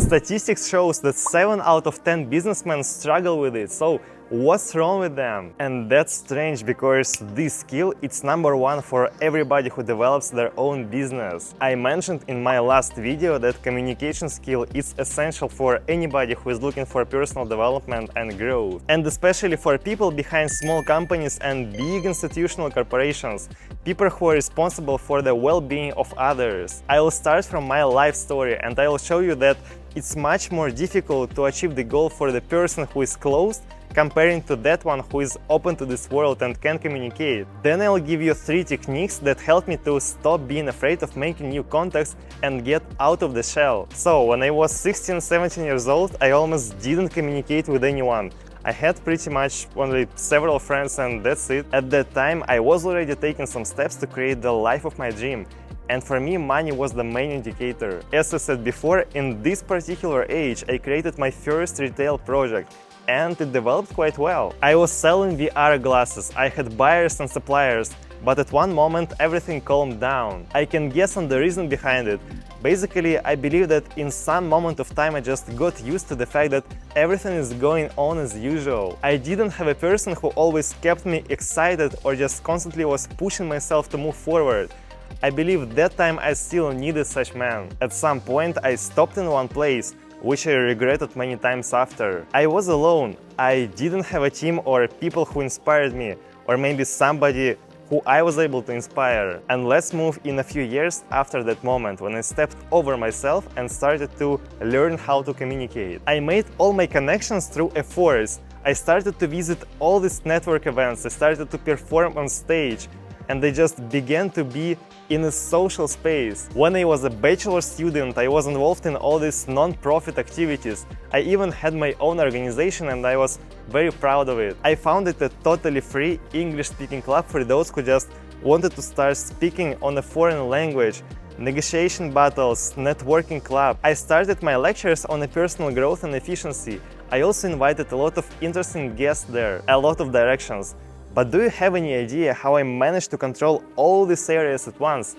Statistics shows that 7 out of 10 businessmen struggle with it, so what's wrong with them? And that's strange because this skill it's number one for everybody who develops their own business. I mentioned in my last video that communication skill is essential for anybody who is looking for personal development and growth. And especially for people behind small companies and big institutional corporations, people who are responsible for the well-being of others. I will start from my life story and I will show you that it's much more difficult to achieve the goal for the person who is closed comparing to that one who is open to this world and can communicate. Then I'll give you 3 techniques that help me to stop being afraid of making new contacts and get out of the shell. So, when I was 16-17 years old, I almost didn't communicate with anyone. I had pretty much only several friends and that's it. At that time, I was already taking some steps to create the life of my dream. And for me, money was the main indicator. As I said before, in this particular age, I created my first retail project. And it developed quite well. I was selling VR glasses, I had buyers and suppliers, but at one moment everything calmed down. I can guess on the reason behind it. Basically, I believe that in some moment of time I just got used to the fact that everything is going on as usual. I didn't have a person who always kept me excited or just constantly was pushing myself to move forward. I believe that time I still needed such man. At some point I stopped in one place, which I regretted many times after. I was alone, I didn't have a team or people who inspired me, or maybe somebody who I was able to inspire. And let's move in a few years after that moment, when I stepped over myself and started to learn how to communicate. I made all my connections through efforts. I started to visit all these network events, I started to perform on stage, and they just began to be in a social space. When I was a bachelor student, I was involved in all these non-profit activities. I even had my own organization and I was very proud of it. I founded a totally free English-speaking club for those who just wanted to start speaking on a foreign language, negotiation battles, networking club. I started my lectures on personal growth and efficiency. I also invited a lot of interesting guests there, a lot of directions. But do you have any idea how I managed to control all these areas at once?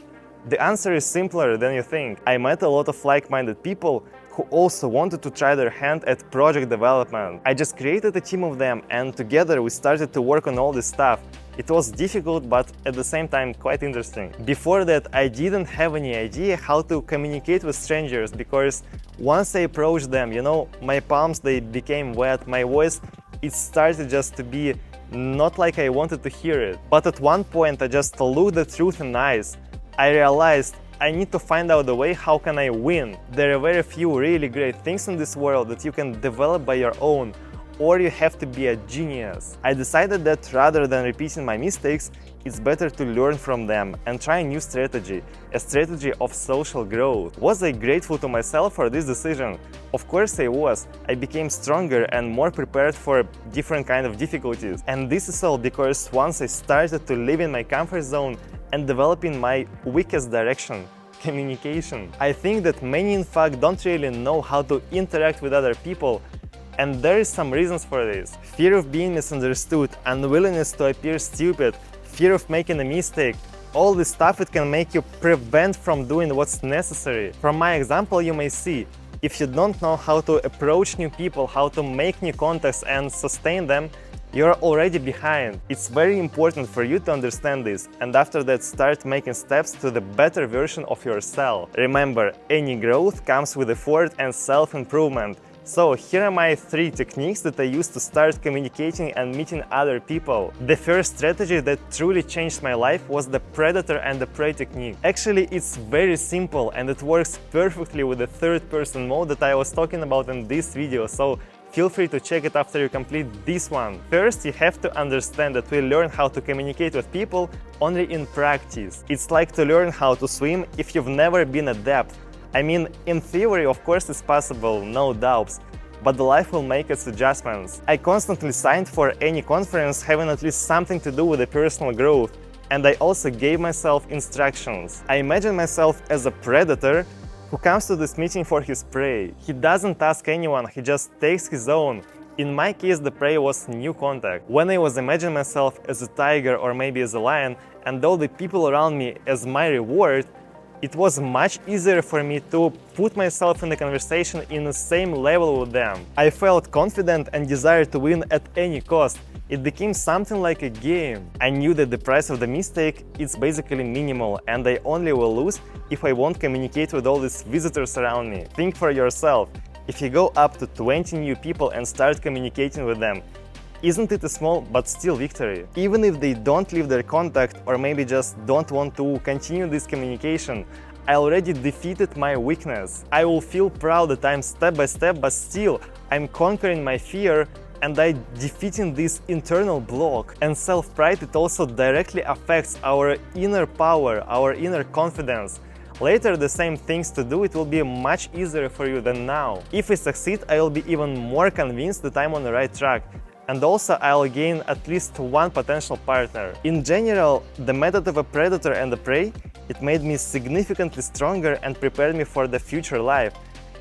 The answer is simpler than you think. I met a lot of like-minded people who also wanted to try their hand at project development. I just created a team of them and together we started to work on all this stuff. It was difficult, but at the same time quite interesting. Before that, I didn't have any idea how to communicate with strangers because once I approached them, you know, my palms, they became wet, my voice, it started just to be not like I wanted to hear it. But at one point I just looked the truth in the eyes. I realized I need to find out a way how can I win. There are very few really great things in this world that you can develop by your own, or you have to be a genius. I decided that rather than repeating my mistakes, it's better to learn from them and try a new strategy, a strategy of social growth. Was I grateful to myself for this decision? Of course I was. I became stronger and more prepared for different kind of difficulties. And this is all because once I started to live in my comfort zone and developing my weakest direction, communication. I think that many in fact don't really know how to interact with other people. And there is some reasons for this. Fear of being misunderstood, unwillingness to appear stupid, fear of making a mistake. All this stuff it can make you prevent from doing what's necessary. From my example you may see, if you don't know how to approach new people, how to make new contacts and sustain them, you're already behind. It's very important for you to understand this and after that start making steps to the better version of yourself. Remember, any growth comes with effort and self-improvement. So here are my 3 techniques that I used to start communicating and meeting other people. The first strategy that truly changed my life was the predator and the prey technique. Actually, it's very simple and it works perfectly with the third-person mode that I was talking about in this video, so feel free to check it after you complete this one. First, you have to understand that we learn how to communicate with people only in practice. It's like to learn how to swim if you've never been at depth. I mean, in theory, of course it's possible, no doubts, but the life will make its adjustments. I constantly signed for any conference having at least something to do with the personal growth, and I also gave myself instructions. I imagine myself as a predator who comes to this meeting for his prey. He doesn't ask anyone, he just takes his own. In my case, the prey was new contact. When I was imagining myself as a tiger or maybe as a lion, and all the people around me as my reward, It was much easier for me to put myself in the conversation in the same level with them. I felt confident and desired to win at any cost. It became something like a game. I knew that the price of the mistake is basically minimal, and I only will lose if I won't communicate with all these visitors around me. Think for yourself. If you go up to 20 new people and start communicating with them, isn't it a small but still victory? Even if they don't leave their contact or maybe just don't want to continue this communication, I already defeated my weakness. I will feel proud that I'm step by step, but still I'm conquering my fear and I'm defeating this internal block. And self-pride, it also directly affects our inner power, our inner confidence. Later, the same things to do, it will be much easier for you than now. If I succeed, I will be even more convinced that I'm on the right track. And also, I'll gain at least one potential partner. In general, the method of a predator and a prey, it made me significantly stronger and prepared me for the future life.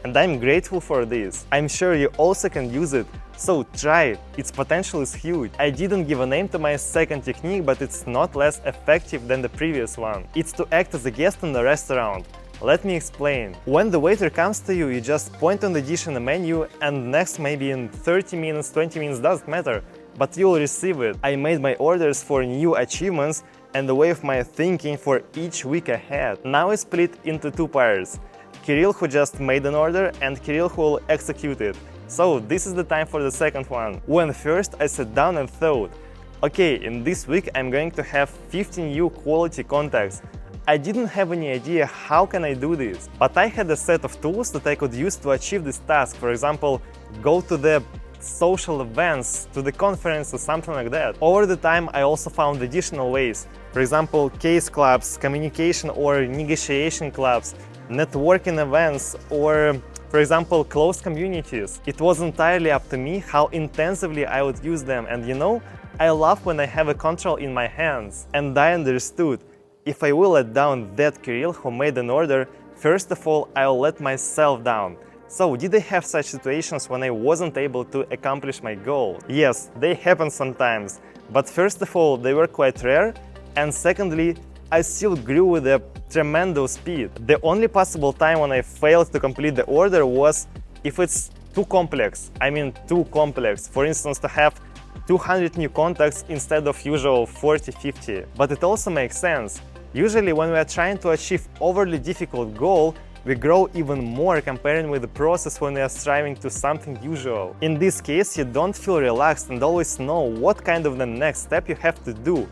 And I'm grateful for this. I'm sure you also can use it. So try it, its potential is huge. I didn't give a name to my second technique, but it's not less effective than the previous one. It's to act as a guest in the restaurant. Let me explain. When the waiter comes to you, you just point on the dish in the menu, and next maybe in 30 minutes, 20 minutes, doesn't matter, but you'll receive it. I made my orders for new achievements and the way of my thinking for each week ahead. Now I split into two pairs. Kirill, who just made an order, and Kirill, who will execute it. So this is the time for the second one. When first I sat down and thought, okay, in this week I'm going to have 15 new quality contacts. I didn't have any idea how can I do this, but I had a set of tools that I could use to achieve this task. For example, go to the social events, to the conference or something like that. Over the time I also found additional ways. For example, case clubs, communication or negotiation clubs, networking events, or for example, closed communities. It was entirely up to me how intensively I would use them, and you know, I love when I have a control in my hands. And I understood, if I will let down that Kirill who made an order, first of all, I'll let myself down. So, did I have such situations when I wasn't able to accomplish my goal? Yes, they happen sometimes, but first of all, they were quite rare, and secondly, I still grew with a tremendous speed. The only possible time when I failed to complete the order was if it's too complex. I mean too complex. For instance, to have 200 new contacts instead of usual 40-50. But it also makes sense. Usually when we are trying to achieve overly difficult goal, we grow even more comparing with the process when we are striving to something usual. In this case, you don't feel relaxed and always know what kind of the next step you have to do.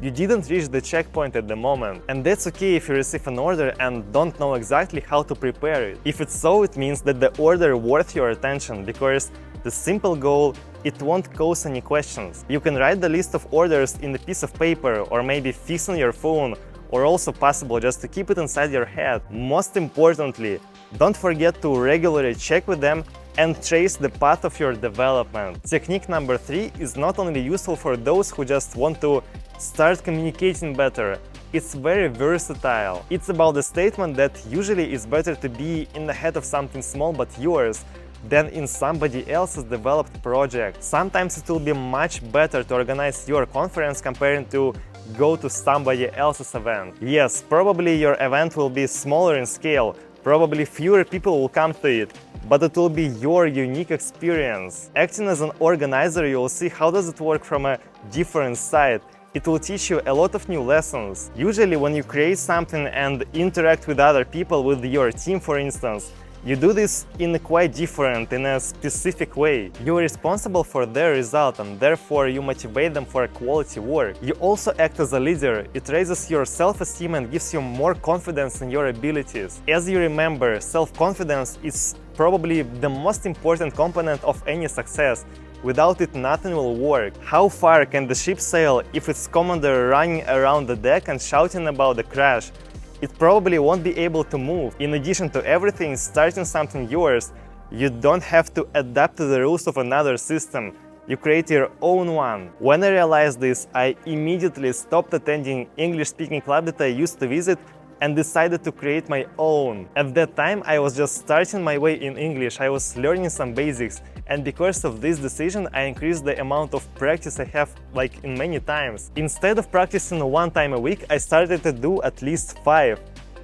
You didn't reach the checkpoint at the moment. And that's okay if you receive an order and don't know exactly how to prepare it. If it's so, it means that the order worth your attention, because the simple goal, it won't cause any questions. You can write the list of orders in a piece of paper or maybe fix on your phone, or also possible just to keep it inside your head. Most importantly, don't forget to regularly check with them and trace the path of your development. Technique number 3 is not only useful for those who just want to start communicating better, it's very versatile. It's about the statement that usually it's better to be in the head of something small but yours than in somebody else's developed project. Sometimes it will be much better to organize your conference comparing to go to somebody else's event. Yes, probably your event will be smaller in scale, probably fewer people will come to it, but it will be your unique experience. Acting as an organizer, you will see how does it work from a different side. It will teach you a lot of new lessons. Usually when you create something and interact with other people, with your team for instance, you do this in a quite different, in a specific way. You're responsible for their result and therefore you motivate them for quality work. You also act as a leader. It raises your self-esteem and gives you more confidence in your abilities. As you remember, self-confidence is probably the most important component of any success. Without it, nothing will work. How far can the ship sail if its commander running around the deck and shouting about the crash? It probably won't be able to move. In addition to everything, starting something yours, you don't have to adapt to the rules of another system. You create your own one. When I realized this, I immediately stopped attending English-speaking club that I used to visit and decided to create my own. At that time, I was just starting my way in English, I was learning some basics, and because of this decision, I increased the amount of practice I have like in many times. Instead of practicing 1 time a week, I started to do at least 5.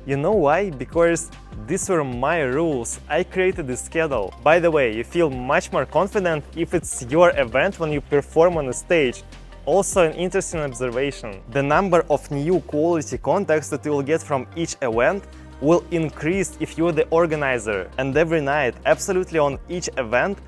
You know why? Because these were my rules. I created this schedule. By the way, you feel much more confident if it's your event when you perform on the stage. Also an interesting observation. The number of new quality contacts that you will get from each event will increase if you're the organizer. And every night, absolutely on each event,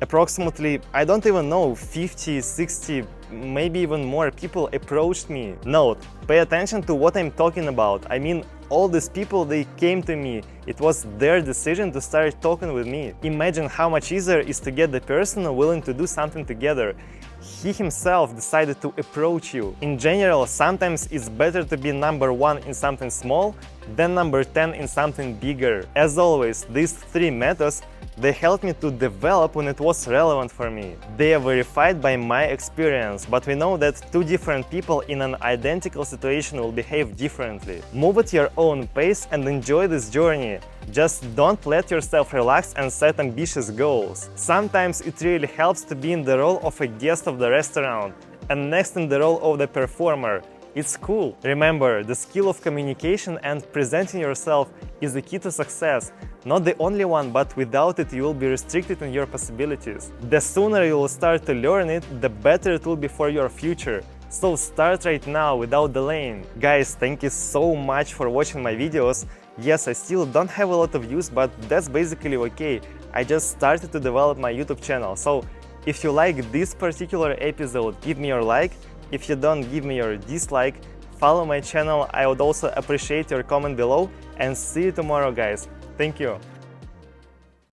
approximately, I don't even know, 50, 60, maybe even more people approached me. Note, pay attention to what I'm talking about. I mean, all these people, they came to me. It was their decision to start talking with me. Imagine how much easier it is to get the person willing to do something together. He himself decided to approach you. In general, sometimes it's better to be number 1 in something small than number 10 in something bigger. As always, these 3 methods, they helped me to develop when it was relevant for me. They are verified by my experience, but we know that 2 different people in an identical situation will behave differently. Move at your own pace and enjoy this journey. Just don't let yourself relax and set ambitious goals. Sometimes it really helps to be in the role of a guest of the restaurant and next in the role of the performer. It's cool. Remember, the skill of communication and presenting yourself is the key to success. Not the only one, but without it you will be restricted in your possibilities. The sooner you will start to learn it, the better it will be for your future. So start right now without delaying. Guys, thank you so much for watching my videos. Yes, I still don't have a lot of views, but that's basically okay. I just started to develop my YouTube channel. So if you like this particular episode, give me your like. If you don't, give me your dislike. Follow my channel. I would also appreciate your comment below. And see you tomorrow, guys. Thank you.